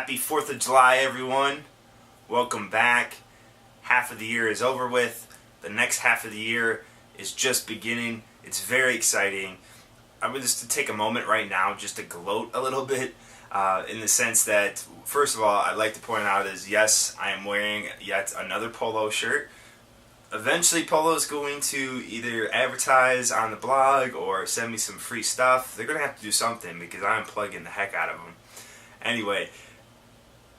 Happy 4th of July, everyone. Welcome back. Half of the year is over with. The next half of the year is just beginning. It's very exciting. I would just to take a moment right now just to gloat a little bit in the sense that, first of all, I'd like to point out is, yes, I am wearing yet another polo shirt. Eventually, Polo is going to either advertise on the blog or send me some free stuff. They're going to have to do something because I'm plugging the heck out of them. Anyway,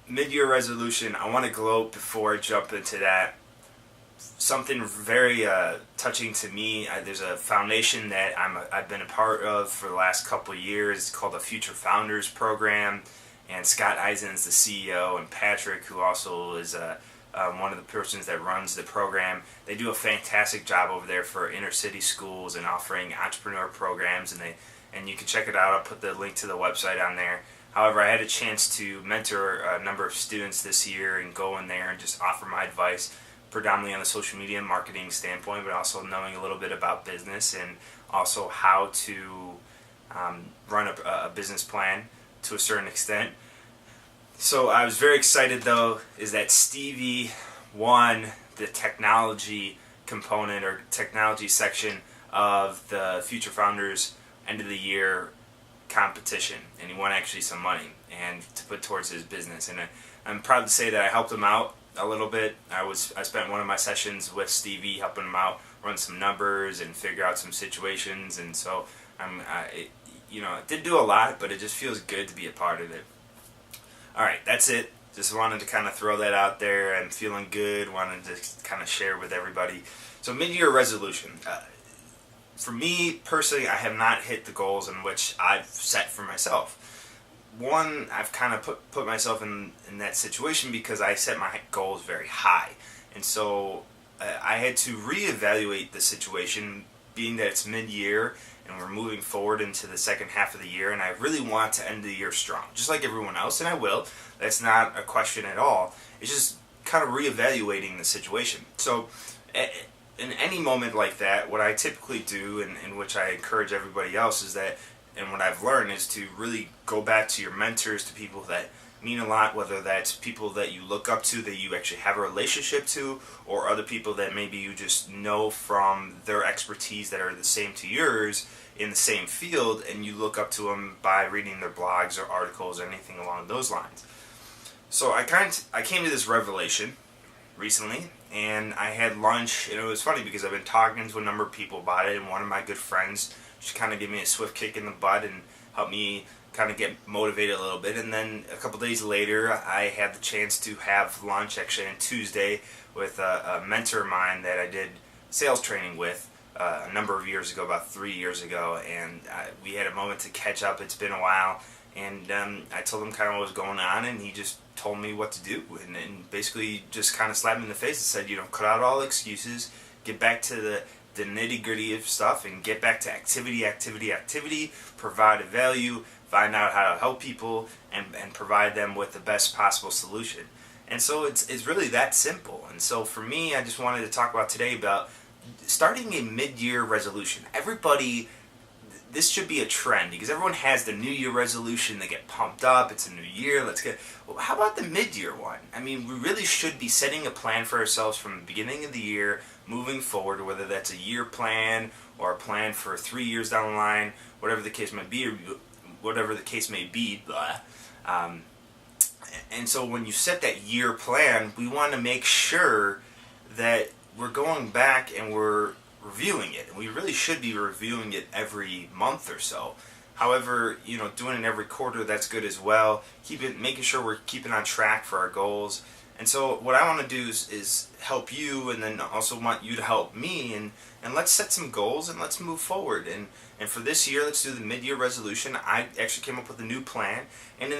mid-year resolution, I want to gloat before I jump into that. Something very touching to me. There's a foundation that I've been a part of for the last couple of years. It's called the Future Founders Program, and Scott Isnt's the CEO, and Patrick, who also is one of the persons that runs the program. They do a fantastic job over there for inner city schools and offering entrepreneur programs, and you can check it out. I'll put the link to the website on there. However, I had a chance to mentor a number of students this year and go in there and just offer my advice, predominantly on the social media and marketing standpoint, but also knowing a little bit about business and also how to run a business plan to a certain extent. So I was very excited, though, is that Stevie won the technology component or technology section of the Future Founders end of the year competition, and he won actually some money and to put towards his business. And I'm proud to say that I helped him out a little bit. I spent one of my sessions with Stevie helping him out, run some numbers and figure out some situations, and so it didn't do a lot, but it just feels good to be a part of it. Alright, that's it. Just wanted to kind of throw that out there. I'm feeling good, wanted to kind of share with everybody. So mid-year resolution. For me, personally, I have not hit the goals in which I've set for myself. One, I've kind of put myself in that situation because I set my goals very high. And so I had to reevaluate the situation, being that it's mid-year and we're moving forward into the second half of the year, and I really want to end the year strong, just like everyone else, and I will. That's not a question at all. It's just kind of reevaluating the situation. So in any moment like that, what I typically do, and which I encourage everybody else, is that, and what I've learned, is to really go back to your mentors, to people that mean a lot, whether that's people that you look up to, that you actually have a relationship to, or other people that maybe you just know from their expertise that are the same to yours in the same field, and you look up to them by reading their blogs or articles or anything along those lines. So I came to this revelation recently, and I had lunch, and it was funny because I've been talking to a number of people about it, and one of my good friends just kind of gave me a swift kick in the butt and helped me kind of get motivated a little bit. And then a couple days later, I had the chance to have lunch actually on Tuesday with a mentor of mine that I did sales training with a number of years ago, about 3 years ago, and we had a moment to catch up. It's been a while, and I told him kind of what was going on, and he just told me what to do, and basically just kind of slapped me in the face and said, cut out all the excuses, get back to the nitty-gritty of stuff, and get back to activity, provide a value, find out how to help people, and provide them with the best possible solution. And so it's really that simple. And so for me, I just wanted to talk about today about starting a mid-year resolution. Everybody, this should be a trend because everyone has the New Year resolution. They get pumped up. It's a new year. Well, how about the mid-year one? I mean, we really should be setting a plan for ourselves from the beginning of the year, moving forward, whether that's a year plan or a plan for 3 years down the line, whatever the case might be, and so when you set that year plan, we want to make sure that we're going back and we're reviewing it. And we really should be reviewing it every month or so. However, doing it every quarter, that's good as well. Making sure we're keeping on track for our goals. And so what I want to do is help you, and then also want you to help me, and let's set some goals and let's move forward. And for this year, let's do the mid-year resolution. I actually came up with a new plan. And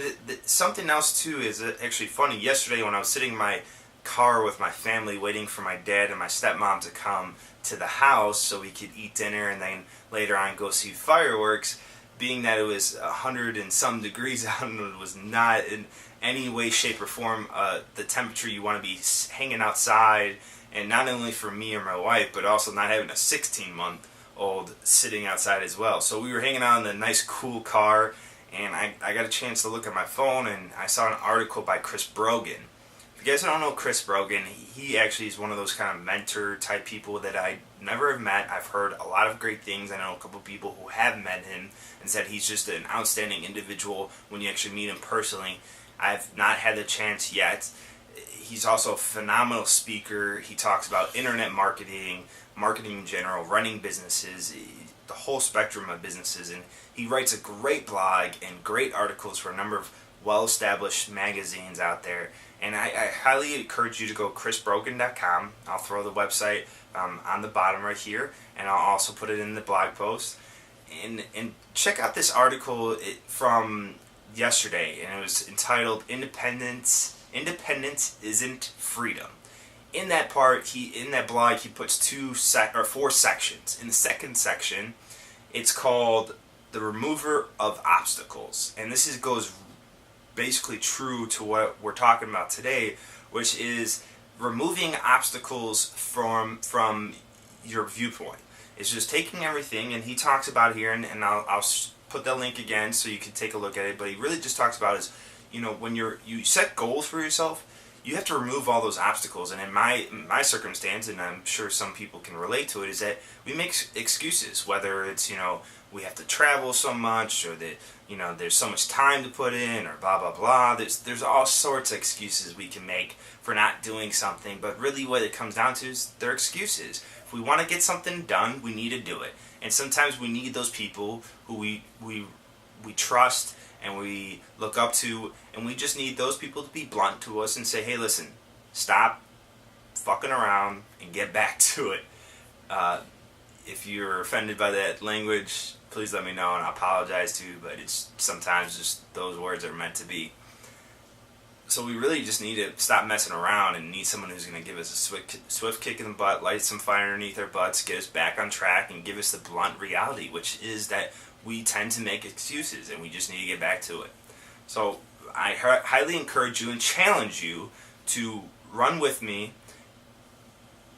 something else too is actually funny. Yesterday when I was sitting in my car with my family waiting for my dad and my stepmom to come to the house so we could eat dinner and then later on go see fireworks, being that it was 100 and some degrees out and it was not in any way, shape, or form the temperature you want to be hanging outside, and not only for me or my wife, but also not having a 16-month-old sitting outside as well. So we were hanging out in a nice cool car, and I got a chance to look at my phone, and I saw an article by Chris Brogan. If you guys don't know Chris Brogan, he actually is one of those kind of mentor type people that I never have met. I've heard a lot of great things. I know a couple people who have met him and said he's just an outstanding individual when you actually meet him personally. I've not had the chance yet. He's also a phenomenal speaker. He talks about internet marketing, marketing in general, running businesses, the whole spectrum of businesses, and he writes a great blog and great articles for a number of well-established magazines out there. And I highly encourage you to go chrisbrogan.com. I'll throw the website on the bottom right here, and I'll also put it in the blog post. And check out this article from yesterday, and it was entitled "Independence Isn't Freedom." In that blog, he puts 4 sections. In the second section, it's called "The Remover of Obstacles," and this goes basically true to what we're talking about today, which is removing obstacles from your viewpoint. It's just taking everything, and he talks about here, and I'll put the link again so you can take a look at it. But he really just talks about is, when you set goals for yourself, you have to remove all those obstacles. And in my circumstance, and I'm sure some people can relate to it, is that we make excuses, whether it's we have to travel so much, or that there's so much time to put in, or blah blah blah. There's all sorts of excuses we can make for not doing something, but really what it comes down to is they're excuses. If we want to get something done, we need to do it, and sometimes we need those people who we trust and we look up to, and we just need those people to be blunt to us and say, hey, listen, stop fucking around and get back to it. If you're offended by that language, please let me know, and I apologize to you, but it's sometimes just those words are meant to be. So we really just need to stop messing around and need someone who's going to give us a swift kick in the butt, light some fire underneath our butts, get us back on track, and give us the blunt reality, which is that we tend to make excuses, and we just need to get back to it. So I highly encourage you and challenge you to run with me,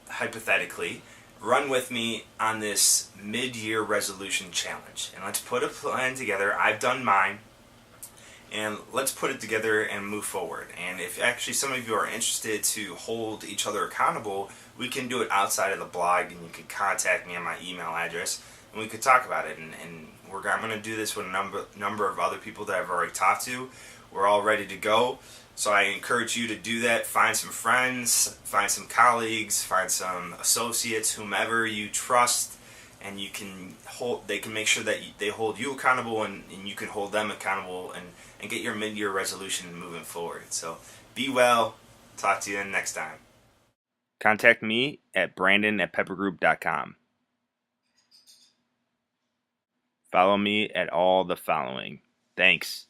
hypothetically, run with me on this mid-year resolution challenge. And let's put a plan together. I've done mine. And let's put it together and move forward. And if actually some of you are interested to hold each other accountable, we can do it outside of the blog, and you can contact me on my email address, and we could talk about it. And I'm going to do this with a number of other people that I've already talked to. We're all ready to go. So I encourage you to do that. Find some friends, find some colleagues, find some associates, whomever you trust, and they can make sure that they hold you accountable, and you can hold them accountable, and get your mid-year resolution moving forward. So be well. Talk to you next time. Contact me at brandon@peppergroup.com. Follow me at all the following. Thanks.